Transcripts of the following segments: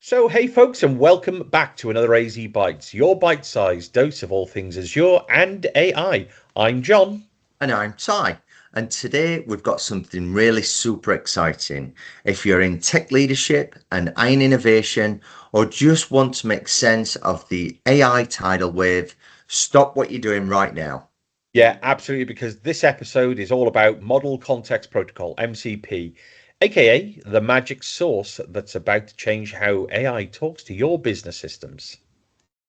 So, hey folks, and welcome back to another AZ Bytes, your bite-sized dose of all things Azure and AI. I'm John. And I'm Ty. And today we've got something really super exciting. If you're in tech leadership and iron innovation, or just want to make sense of the AI tidal wave, stop what you're doing right now. Yeah, absolutely, because this episode is all about Model Context Protocol, MCP, aka the magic sauce that's about to change how AI talks to your business systems.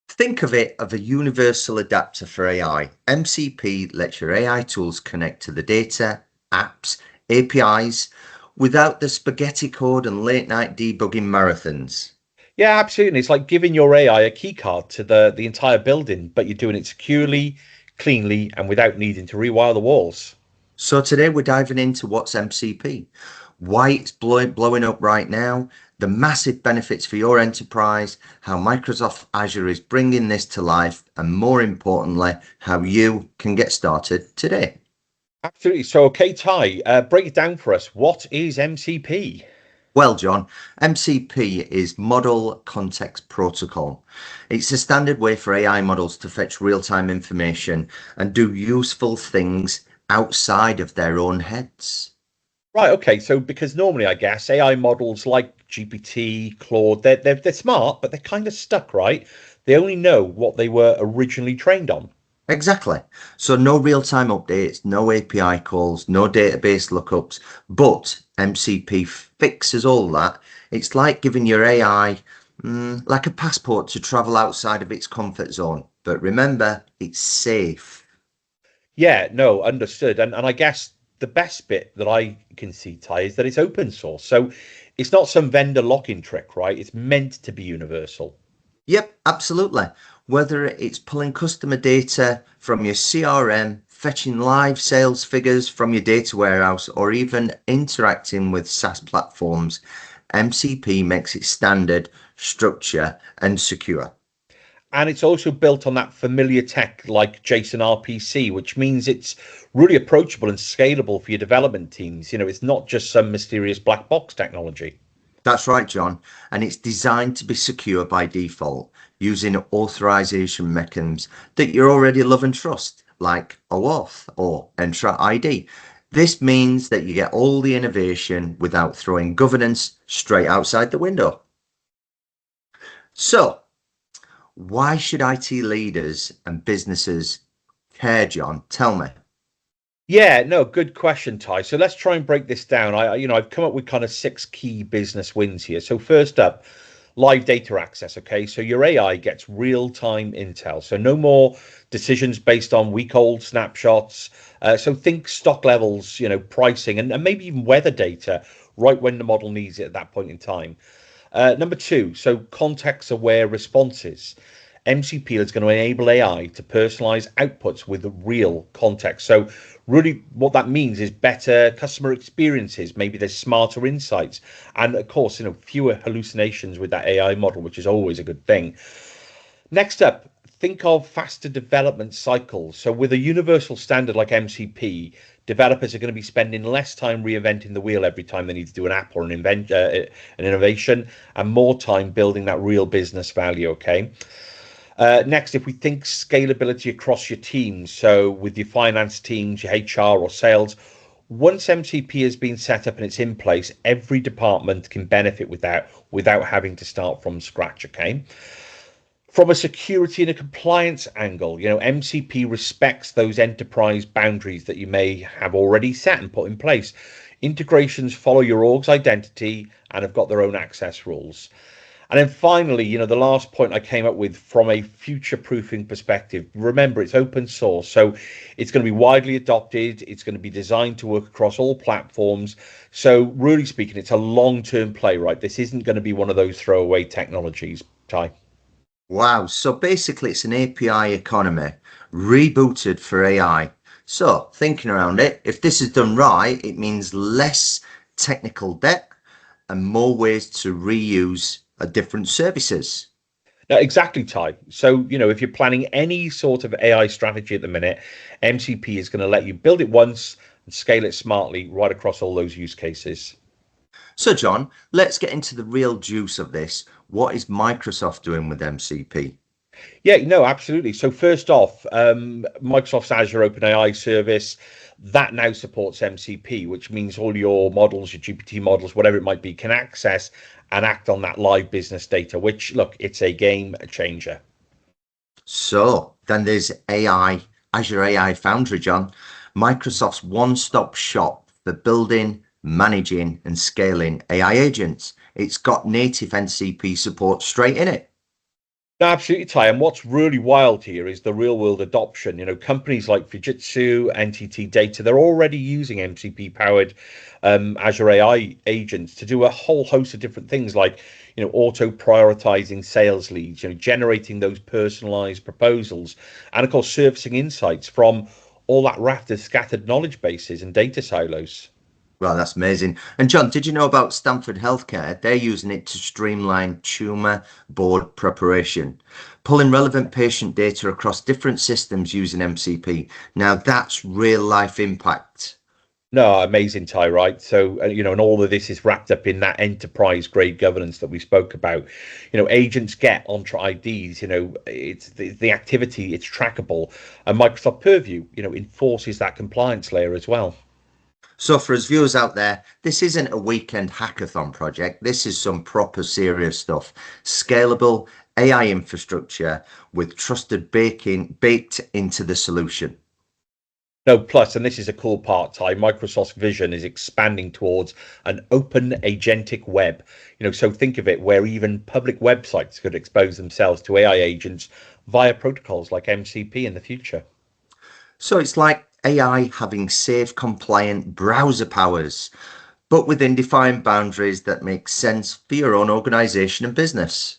Think of it as a universal adapter for AI. MCP lets your AI tools connect to the data, apps, APIs without the spaghetti code and late night debugging marathons. Yeah, absolutely. It's like giving your AI a key card to the entire building, but you're doing it securely, cleanly, and without needing to rewire the walls. So today we're diving into what's MCP, why it's blowing up right now, the massive benefits for your enterprise, how Microsoft Azure is bringing this to life, and more importantly, how you can get started today. Absolutely. So, okay, Ty, break it down for us. What is MCP? Well, John, MCP is Model Context Protocol. It's a standard way for AI models to fetch real-time information and do useful things outside of their own heads. Right. Okay. So, because normally, I guess AI models like GPT, Claude, they're smart, but they're kind of stuck, right? They only know what they were originally trained on. Exactly. So no real-time updates, no API calls, no database lookups, but MCP fixes all that. It's like giving your AI like a passport to travel outside of its comfort zone. But remember, it's safe. Yeah. No. Understood. And I guess the best bit that I can see, Ty, is that it's open source. So, it's not some vendor lock-in trick, right? It's meant to be universal. Yep, absolutely. Whether it's pulling customer data from your CRM, fetching live sales figures from your data warehouse, or even interacting with SaaS platforms, MCP makes it standard, structure, and secure. And it's also built on that familiar tech like JSON RPC, which means it's really approachable and scalable for your development teams. It's not just some mysterious black box technology. That's right, John. And it's designed to be secure by default using authorization mechanisms that you already love and trust, like OAuth or Entra ID. This means that you get all the innovation without throwing governance straight outside the window. So, why should IT leaders and businesses care, John? Tell me. Yeah, no, good question, Ty. So let's try and break this down. I've come up with kind of six key business wins here. So first up, live data access. Okay, so your AI gets real-time intel. So no more decisions based on week-old snapshots. So think stock levels, pricing, and maybe even weather data right when the model needs it at that point in time. Number two, so context-aware responses. MCP is going to enable AI to personalize outputs with real context. So, really, what that means is better customer experiences. Maybe there's smarter insights, and of course, fewer hallucinations with that AI model, which is always a good thing. Next up, think of faster development cycles. So, with a universal standard like MCP, developers are going to be spending less time reinventing the wheel every time they need to do an app or an innovation, and more time building that real business value. Okay. Next, if we think scalability across your teams, so with your finance teams, your HR or sales, once MCP has been set up and it's in place, every department can benefit without having to start from scratch. Okay. From a security and a compliance angle, MCP respects those enterprise boundaries that you may have already set and put in place. Integrations follow your org's identity and have got their own access rules. And then finally, the last point I came up with from a future proofing perspective, remember it's open source. So it's going to be widely adopted. It's going to be designed to work across all platforms. So really speaking, it's a long-term play, right? This isn't going to be one of those throwaway technologies, Ty. Wow. So basically, it's an API economy rebooted for AI. So, thinking around it, if this is done right, it means less technical debt and more ways to reuse different services. Now, exactly, Ty. So, if you're planning any sort of AI strategy at the minute, MCP is going to let you build it once and scale it smartly right across all those use cases. So, John, let's get into the real juice of this. What is Microsoft doing with MCP? Yeah, no, absolutely. So first off, Microsoft's Azure OpenAI service that now supports MCP, which means all your models, your GPT models, whatever it might be, can access and act on that live business data. Which, look, it's a game changer. So, then there's AI, Azure AI Foundry, John, Microsoft's one-stop shop for building, managing, and scaling AI agents. It's got native MCP support straight in it. No, absolutely, Ty. And what's really wild here is the real world adoption. Companies like Fujitsu, NTT Data, they're already using MCP powered Azure AI agents to do a whole host of different things like, auto prioritizing sales leads, generating those personalized proposals, and of course, surfacing insights from all that raft of scattered knowledge bases and data silos. Well, that's amazing. And John, did you know about Stanford Healthcare? They're using it to streamline tumor board preparation, pulling relevant patient data across different systems using MCP. Now that's real life impact. No, amazing, Ty, right? So, and all of this is wrapped up in that enterprise grade governance that we spoke about. Agents get Entra IDs, it's the activity, it's trackable. And Microsoft Purview, enforces that compliance layer as well. So for us viewers out there, this isn't a weekend hackathon project. This is some proper serious stuff. Scalable AI infrastructure with trusted baking baked into the solution. No, plus, and this is a cool part, Ty, Microsoft's vision is expanding towards an open agentic web. So think of it where even public websites could expose themselves to AI agents via protocols like MCP in the future. So it's like AI having safe, compliant browser powers, but within defined boundaries that make sense for your own organization and business.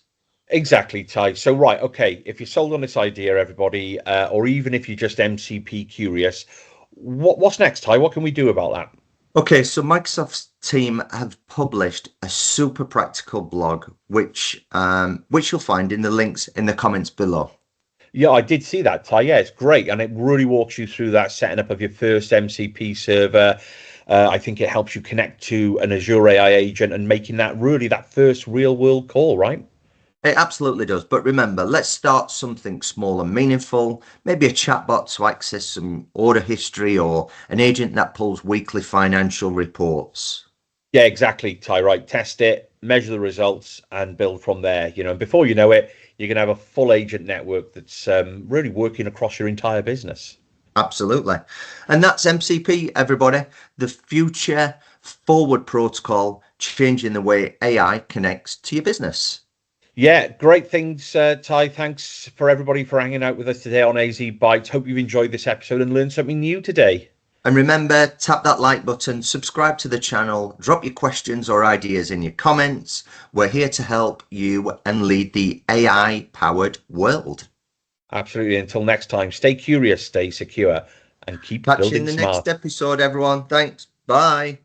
Exactly, Ty. So, right, okay, if you're sold on this idea, everybody, or even if you're just MCP curious, what's next, Ty? What can we do about that? Okay, so Microsoft's team have published a super practical blog, which you'll find in the links in the comments below. Yeah, I did see that, Ty. Yeah, it's great, and it really walks you through that setting up of your first MCP server. I think it helps you connect to an Azure AI agent and making that really that first real world call, right? It absolutely does. But remember, let's start something small and meaningful. Maybe a chatbot to access some order history or an agent that pulls weekly financial reports. Yeah, exactly, Ty. Right, test it, measure the results, and build from there. And before you know it, you're going to have a full agent network that's really working across your entire business. Absolutely. And that's MCP, everybody. The future forward protocol changing the way AI connects to your business. Yeah, great things, Ty. Thanks for everybody for hanging out with us today on AzBytes. Hope you've enjoyed this episode and learned something new today. And remember, tap that like button, subscribe to the channel, drop your questions or ideas in your comments. We're here to help you and lead the AI powered world. Absolutely. Until next time, stay curious, stay secure, and keep Catch you in building the next smart. episode, everyone. Thanks. Bye.